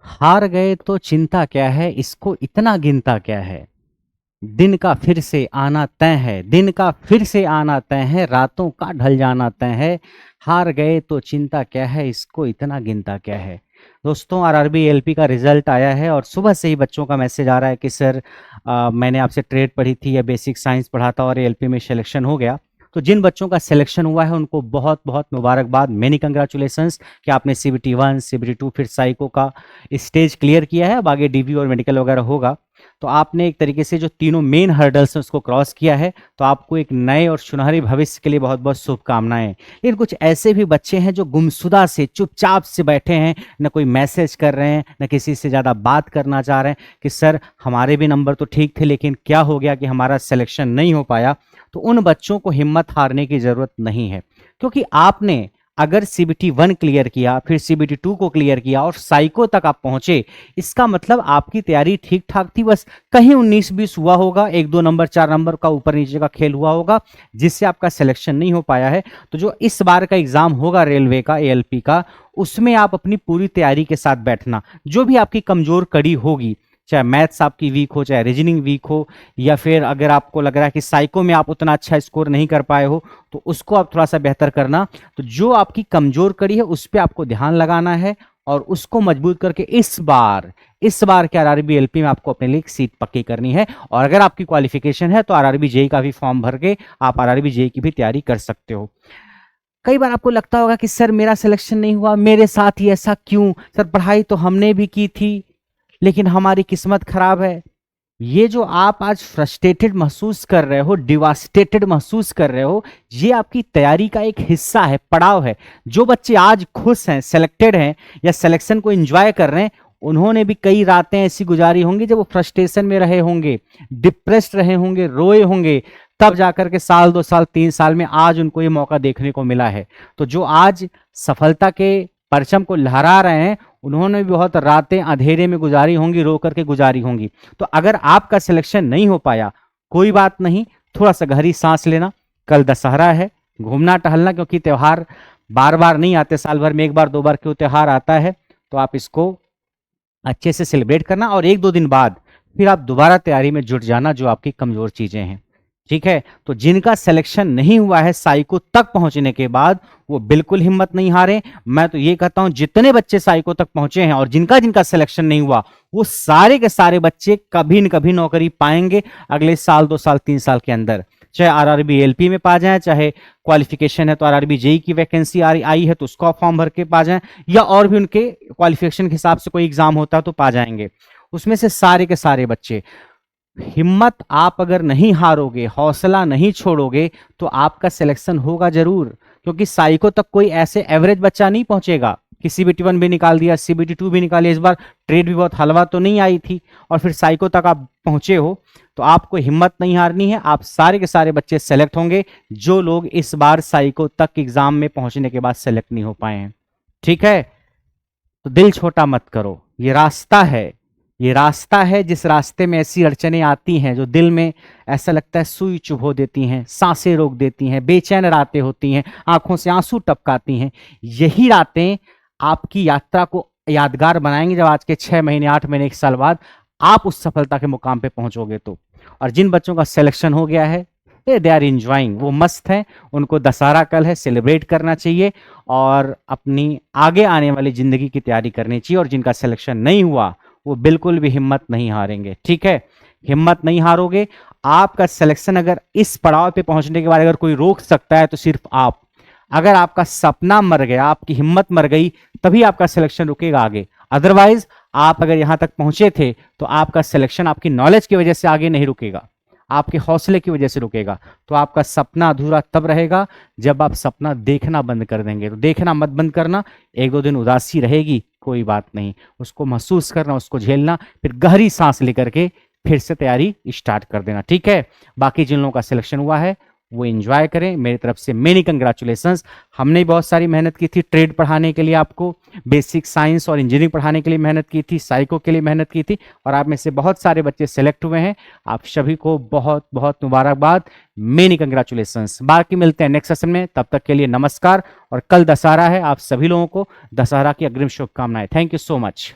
हार गए तो चिंता क्या है, इसको इतना गिनता क्या है। दिन का फिर से आना तय है, दिन का फिर से आना तय है, रातों का ढल जाना तय है। हार गए तो चिंता क्या है, इसको इतना गिनता क्या है। दोस्तों, आरआरबी एलपी का रिजल्ट आया है और सुबह से ही बच्चों का मैसेज आ रहा है कि सर मैंने आपसे ट्रेड पढ़ी थी या बेसिक साइंस पढ़ा था और एलपी में सिलेक्शन हो गया। तो जिन बच्चों का सिलेक्शन हुआ है उनको बहुत बहुत मुबारकबाद, मेनी कंग्रेचुलेशंस कि आपने सीबीटी 1 सीबीटी 2 फिर साइको का स्टेज क्लियर किया है। अब आगे डीबी और मेडिकल वगैरह होगा। तो आपने एक तरीके से जो तीनों मेन हर्डल्स हैं उसको क्रॉस किया है। तो आपको एक नए और सुनहरे भविष्य के लिए बहुत बहुत शुभकामनाएं। लेकिन कुछ ऐसे भी बच्चे हैं जो गुमसुदा से चुपचाप से बैठे हैं, न कोई मैसेज कर रहे हैं, न किसी से ज़्यादा बात करना चाह रहे हैं कि सर हमारे भी नंबर तो ठीक थे लेकिन क्या हो गया कि हमारा सिलेक्शन नहीं हो पाया। तो उन बच्चों को हिम्मत हारने की ज़रूरत नहीं है, क्योंकि आपने अगर सीबीटी 1 क्लियर किया, फिर सीबीटी 2 को क्लियर किया और साइको तक आप पहुंचे, इसका मतलब आपकी तैयारी ठीक ठाक थी। बस कहीं 19-20 हुआ होगा, 1-2 नंबर 4 नंबर का ऊपर नीचे का खेल हुआ होगा जिससे आपका सिलेक्शन नहीं हो पाया है। तो जो इस बार का एग्जाम होगा रेलवे का, एएलपी का, उसमें आप अपनी पूरी तैयारी के साथ बैठना। जो भी आपकी कमजोर कड़ी होगी, चाहे मैथ्स आपकी वीक हो, चाहे रीजनिंग वीक हो, या फिर अगर आपको लग रहा है कि साइको में आप उतना अच्छा स्कोर नहीं कर पाए हो, तो उसको आप थोड़ा सा बेहतर करना। तो जो आपकी कमजोर कड़ी है उस पर आपको ध्यान लगाना है और उसको मजबूत करके इस बार के आरआरबी एलपी में आपको अपने लिए एक सीट पक्की करनी है। और अगर आपकी क्वालिफिकेशन है तो आरआरबी जेई का भी फॉर्म भर के आप आरआरबी जेई की भी तैयारी कर सकते हो। कई बार आपको लगता होगा कि सर मेरा सिलेक्शन नहीं हुआ, मेरे साथ ही ऐसा क्यों, सर पढ़ाई तो हमने भी की थी लेकिन हमारी किस्मत खराब है। ये जो आप आज फ्रस्ट्रेटेड महसूस कर रहे हो, डिवास्टेटेड महसूस कर रहे हो, ये आपकी तैयारी का एक हिस्सा है, पड़ाव है। जो बच्चे आज खुश हैं, सेलेक्टेड हैं या सिलेक्शन को एंजॉय कर रहे हैं, उन्होंने भी कई रातें ऐसी गुजारी होंगी जब वो फ्रस्ट्रेशन में रहे होंगे, डिप्रेस्ड रहे होंगे, रोए होंगे, तब जाकर के साल 2 साल 3 साल में आज उनको ये मौका देखने को मिला है। तो जो आज सफलता के परचम को लहरा रहे हैं, उन्होंने भी बहुत रातें अंधेरे में गुजारी होंगी, रो करके गुजारी होंगी। तो अगर आपका सिलेक्शन नहीं हो पाया, कोई बात नहीं, थोड़ा सा गहरी सांस लेना। कल दशहरा है, घूमना टहलना, क्योंकि त्यौहार बार बार नहीं आते, साल भर में एक बार 2 बार क्यों त्यौहार आता है। तो आप इसको अच्छे से सेलिब्रेट करना और 1-2 दिन बाद फिर आप दोबारा तैयारी में जुट जाना जो आपकी कमजोर चीजें हैं। ठीक है। तो जिनका सिलेक्शन नहीं हुआ है साइको तक पहुंचने के बाद, वो बिल्कुल हिम्मत नहीं हारे। मैं तो ये कहता हूं जितने बच्चे साइको तक पहुंचे हैं और जिनका जिनका सिलेक्शन नहीं हुआ, वो सारे के सारे बच्चे कभी न कभी नौकरी पाएंगे अगले साल 2 साल 3 साल के अंदर। चाहे आरआरबी एलपी में पा जाए, चाहे क्वालिफिकेशन है तो आरआरबी जेई की वैकेंसी आई है तो उसका फॉर्म भर के पा जाए, या और भी उनके क्वालिफिकेशन के हिसाब से कोई एग्जाम होता है तो पा जाएंगे। उसमें से सारे के सारे बच्चे, हिम्मत आप अगर नहीं हारोगे, हौसला नहीं छोड़ोगे, तो आपका सिलेक्शन होगा जरूर। क्योंकि साइको तक कोई ऐसे एवरेज बच्चा नहीं पहुंचेगा कि सीबीटी 1 भी निकाल दिया, सीबीटी 2 भी निकाली, इस बार ट्रेड भी बहुत हलवा तो नहीं आई थी और फिर साइको तक आप पहुंचे हो। तो आपको हिम्मत नहीं हारनी है, आप सारे के सारे बच्चे सेलेक्ट होंगे जो लोग इस बार साइको तक एग्जाम में पहुंचने के बाद सेलेक्ट नहीं हो पाए हैं। ठीक है। तो दिल छोटा मत करो, ये रास्ता है, ये रास्ता है जिस रास्ते में ऐसी अड़चनें आती हैं जो दिल में ऐसा लगता है सुई चुभो देती हैं, सांसें रोक देती हैं, बेचैन रातें होती हैं, आंखों से आंसू टपकाती हैं। यही रातें आपकी यात्रा को यादगार बनाएंगे जब आज के 6 महीने 8 महीने 1 साल बाद आप उस सफलता के मुकाम पे पहुंचोगे तो। और जिन बच्चों का सिलेक्शन हो गया है, दे आर इंजॉइंग, वो मस्त हैं, उनको दशहरा कल है, सेलिब्रेट करना चाहिए और अपनी आगे आने वाली जिंदगी की तैयारी करनी चाहिए। और जिनका सिलेक्शन नहीं हुआ वो बिल्कुल भी हिम्मत नहीं हारेंगे। ठीक है। हिम्मत नहीं हारोगे। आपका सिलेक्शन अगर इस पड़ाव पे पहुंचने के बाद अगर कोई रोक सकता है तो सिर्फ आप। अगर आपका सपना मर गया, आपकी हिम्मत मर गई, तभी आपका सिलेक्शन रुकेगा आगे। अदरवाइज आप अगर यहां तक पहुंचे थे तो आपका सिलेक्शन आपकी नॉलेज की वजह से आगे नहीं रुकेगा, आपके हौसले की वजह से रुकेगा। तो आपका सपना अधूरा तब रहेगा जब आप सपना देखना बंद कर देंगे। तो देखना मत बंद करना। 1-2 दिन उदासी रहेगी, कोई बात नहीं, उसको महसूस करना, उसको झेलना, फिर गहरी सांस लेकर के फिर से तैयारी स्टार्ट कर देना। ठीक है। बाकी जिन लोगों का सिलेक्शन हुआ है वो एंजॉय करें, मेरी तरफ से मेनी कंग्रेचुलेशंस। हमने बहुत सारी मेहनत की थी ट्रेड पढ़ाने के लिए, आपको बेसिक साइंस और इंजीनियरिंग पढ़ाने के लिए मेहनत की थी, साइको के लिए मेहनत की थी, और आप में से बहुत सारे बच्चे सेलेक्ट हुए हैं। आप सभी को बहुत बहुत मुबारकबाद, मेनी कंग्रेचुलेशंस। बाकी मिलते हैं नेक्स्ट सेशन में, तब तक के लिए नमस्कार। और कल दशहरा है, आप सभी लोगों को दशहरा की अग्रिम शुभकामनाएं। Thank you so much.